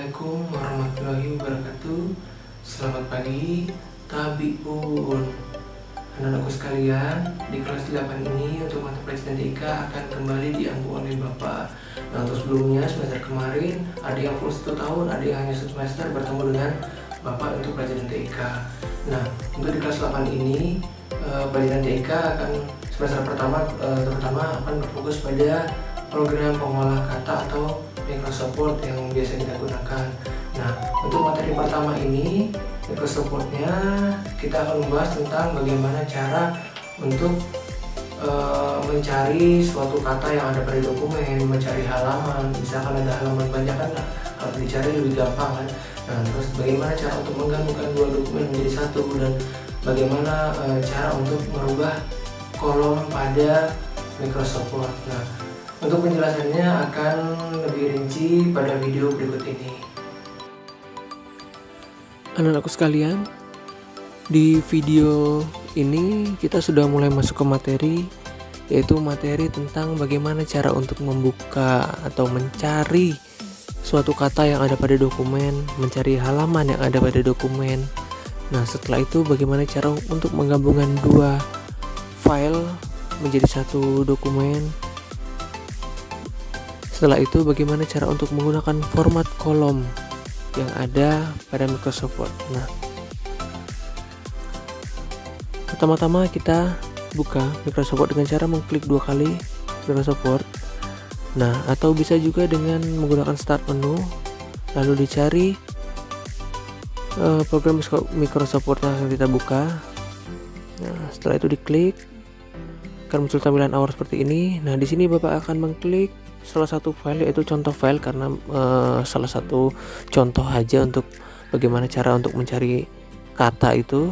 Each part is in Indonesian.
Assalamualaikum warahmatullahi wabarakatuh. Selamat pagi, Tabiun. Anak-anakku sekalian, di kelas 8 ini untuk mata pelajaran TIK akan kembali diampu oleh Bapak. Nah, untuk sebelumnya semester kemarin ada yang full 1 tahun, ada yang hanya 1 semester bertemu dengan Bapak untuk pelajaran TIK. Nah, untuk di kelas 8 ini pelajaran TIK akan semester pertama terutama akan berfokus pada program pengolah kata atau Microsoft Word yang biasa kita gunakan. Nah, untuk materi pertama ini Microsoft Word-nya kita akan membahas tentang bagaimana cara untuk mencari suatu kata yang ada pada dokumen, mencari halaman. Misalkan ada halaman banyak kan harus dicari lebih gampang kan. Nah, terus bagaimana cara untuk menggabungkan dua dokumen menjadi satu, dan bagaimana cara untuk merubah kolom pada Microsoft Word. Nah, untuk penjelasannya akan lebih rinci pada video berikut ini. Anak-anakku sekalian, di video ini kita sudah mulai masuk ke materi, yaitu materi tentang bagaimana cara untuk membuka atau mencari suatu kata yang ada pada dokumen, mencari halaman yang ada pada dokumen. Nah, setelah itu bagaimana cara untuk menggabungkan dua file menjadi satu dokumen. Setelah itu bagaimana cara untuk menggunakan format kolom yang ada pada Microsoft Word. Nah, pertama-tama kita buka Microsoft Word dengan cara mengklik 2 kali Microsoft Word. Nah, atau bisa juga dengan menggunakan start menu, lalu dicari program Microsoft Word yang kita buka. Nah, setelah itu diklik, akan muncul tampilan awal seperti ini. Nah, di sini Bapak akan mengklik salah satu file, yaitu contoh file, karena salah satu contoh aja untuk bagaimana cara untuk mencari kata itu.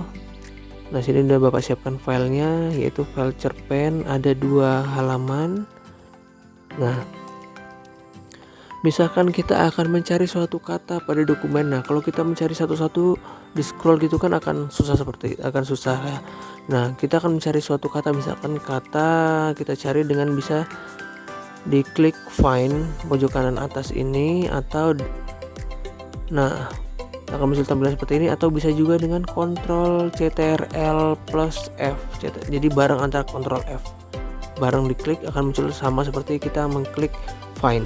Nah, sini udah Bapak siapkan filenya, yaitu file cerpen, ada 2 halaman. Nah, misalkan kita akan mencari suatu kata pada dokumen. Nah, kalau kita mencari satu-satu di scroll gitu kan akan susah ya. Nah, kita akan mencari suatu kata, misalkan kata kita cari dengan bisa diklik find pojok kanan atas ini, atau nah akan muncul tampilan seperti ini, atau bisa juga dengan Ctrl Ctrl plus F. Jadi bareng antara Ctrl F bareng diklik akan muncul sama seperti kita mengklik find.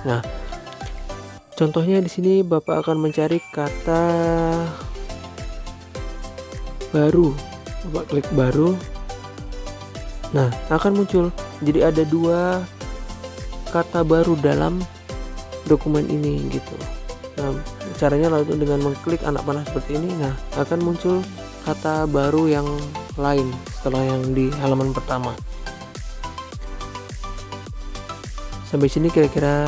Nah, contohnya di sini Bapak akan mencari kata baru. Bapak klik baru. Nah, akan muncul jadi ada 2 kata baru dalam dokumen ini gitu. Nah, caranya lalu dengan mengklik anak panah seperti ini, nah akan muncul kata baru yang lain setelah yang di halaman pertama. Sampai sini kira-kira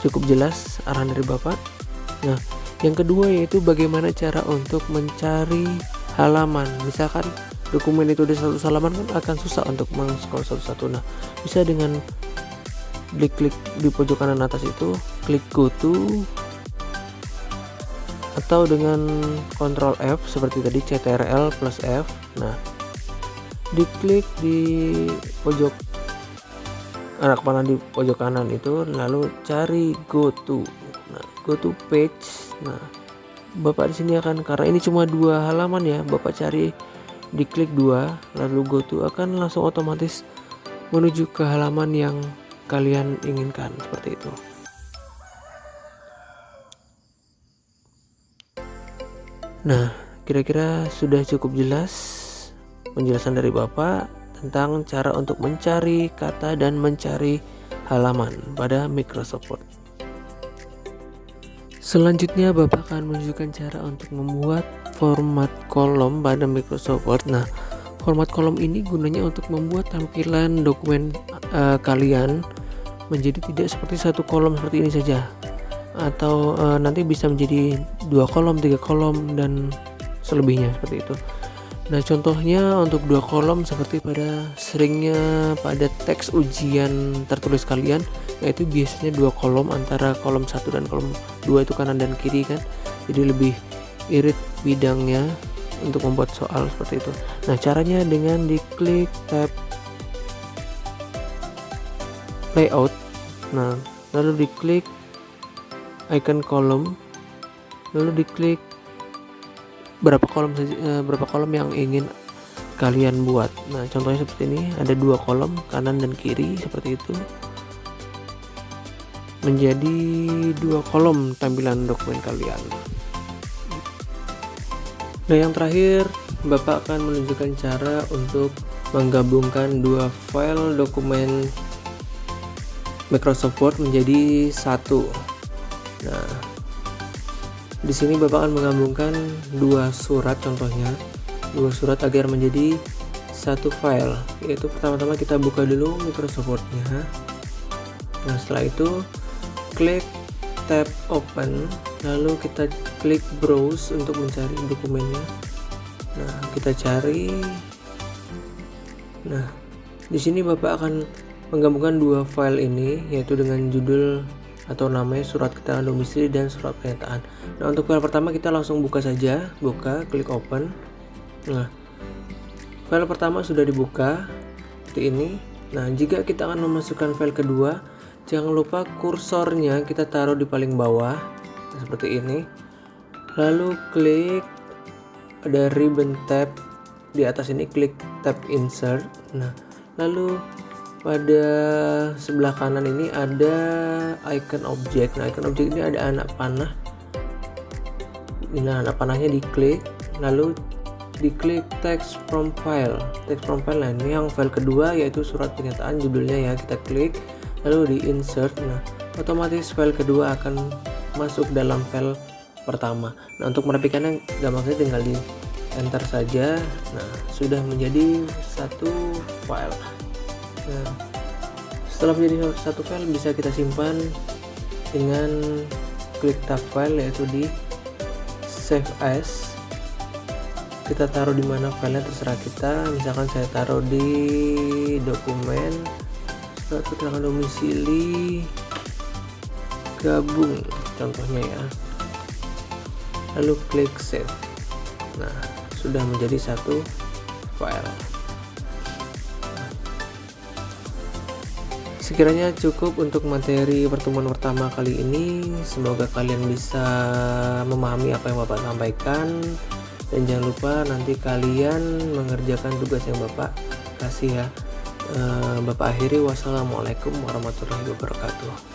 cukup jelas arahan dari Bapak. Nah, yang kedua yaitu bagaimana cara untuk mencari halaman. Misalkan dokumen itu di satu halaman kan akan susah untuk meng-scroll satu-satu. Nah, bisa dengan diklik di pojok kanan atas itu, klik go to, atau dengan Ctrl F seperti tadi Ctrl plus F. Nah, diklik di pojok anak panah di pojok kanan itu, lalu cari go to. Nah, go to page. Nah, Bapak di sini akan, karena ini cuma 2 halaman ya, Bapak cari diklik 2 lalu go to, akan langsung otomatis menuju ke halaman yang kalian inginkan seperti itu. Nah, kira-kira sudah cukup jelas penjelasan dari Bapak tentang cara untuk mencari kata dan mencari halaman pada Microsoft Word. Selanjutnya Bapak akan menunjukkan cara untuk membuat format kolom pada Microsoft Word. Nah, format kolom ini gunanya untuk membuat tampilan dokumen kalian menjadi tidak seperti satu kolom seperti ini saja, atau nanti bisa menjadi 2 kolom, 3 kolom, dan selebihnya seperti itu. Nah, contohnya untuk 2 kolom seperti pada seringnya pada teks ujian tertulis kalian, yaitu biasanya 2 kolom, antara kolom 1 dan kolom 2 itu kanan dan kiri kan, jadi lebih irit bidangnya untuk membuat soal seperti itu. Nah, caranya dengan diklik tab layout, nah lalu diklik icon kolom, lalu diklik berapa kolom yang ingin kalian buat. Nah, contohnya seperti ini, ada 2 kolom kanan dan kiri seperti itu, menjadi 2 kolom tampilan dokumen kalian. Nah, yang terakhir Bapak akan menunjukkan cara untuk menggabungkan 2 file dokumen Microsoft Word menjadi satu. Nah, di sini Bapak akan menggabungkan 2 surat, contohnya 2 surat agar menjadi satu file. Yaitu pertama-tama kita buka dulu Microsoft Word-nya. Nah, setelah itu klik tab open, lalu kita klik browse untuk mencari dokumennya. Nah, kita cari. Nah, di sini Bapak akan menggabungkan 2 file ini, yaitu dengan judul atau namanya surat keterangan domisili dan surat pernyataan. Nah, untuk file pertama kita langsung buka saja, klik open. Nah, file pertama sudah dibuka seperti ini. Nah, jika kita akan memasukkan file kedua, jangan lupa kursornya kita taruh di paling bawah, seperti ini. Lalu klik, ada ribbon tab di atas ini, klik tab insert. Nah, lalu pada sebelah kanan ini ada icon objek. Nah, icon objek ini ada anak panah. Nah, anak panahnya diklik, lalu diklik text from file. Text from file, nah ini yang file kedua, yaitu surat pernyataan, judulnya ya, kita klik, lalu di insert. Nah, otomatis file kedua akan masuk dalam file pertama. Nah, untuk merapikannya gampangnya tinggal di enter saja. Nah, sudah menjadi satu file. Nah, setelah menjadi satu file bisa kita simpan dengan klik tab file, yaitu di save as. Kita taruh di mana filenya terserah kita. Misalkan saya taruh di dokumen surat keterangan domisili gabung, contohnya ya. Lalu klik save. Nah, sudah menjadi satu file. Sekiranya cukup untuk materi pertemuan pertama kali ini. Semoga kalian bisa memahami apa yang Bapak sampaikan. Dan jangan lupa nanti kalian mengerjakan tugas yang Bapak kasih ya. Bapak akhiri, wassalamualaikum warahmatullahi wabarakatuh.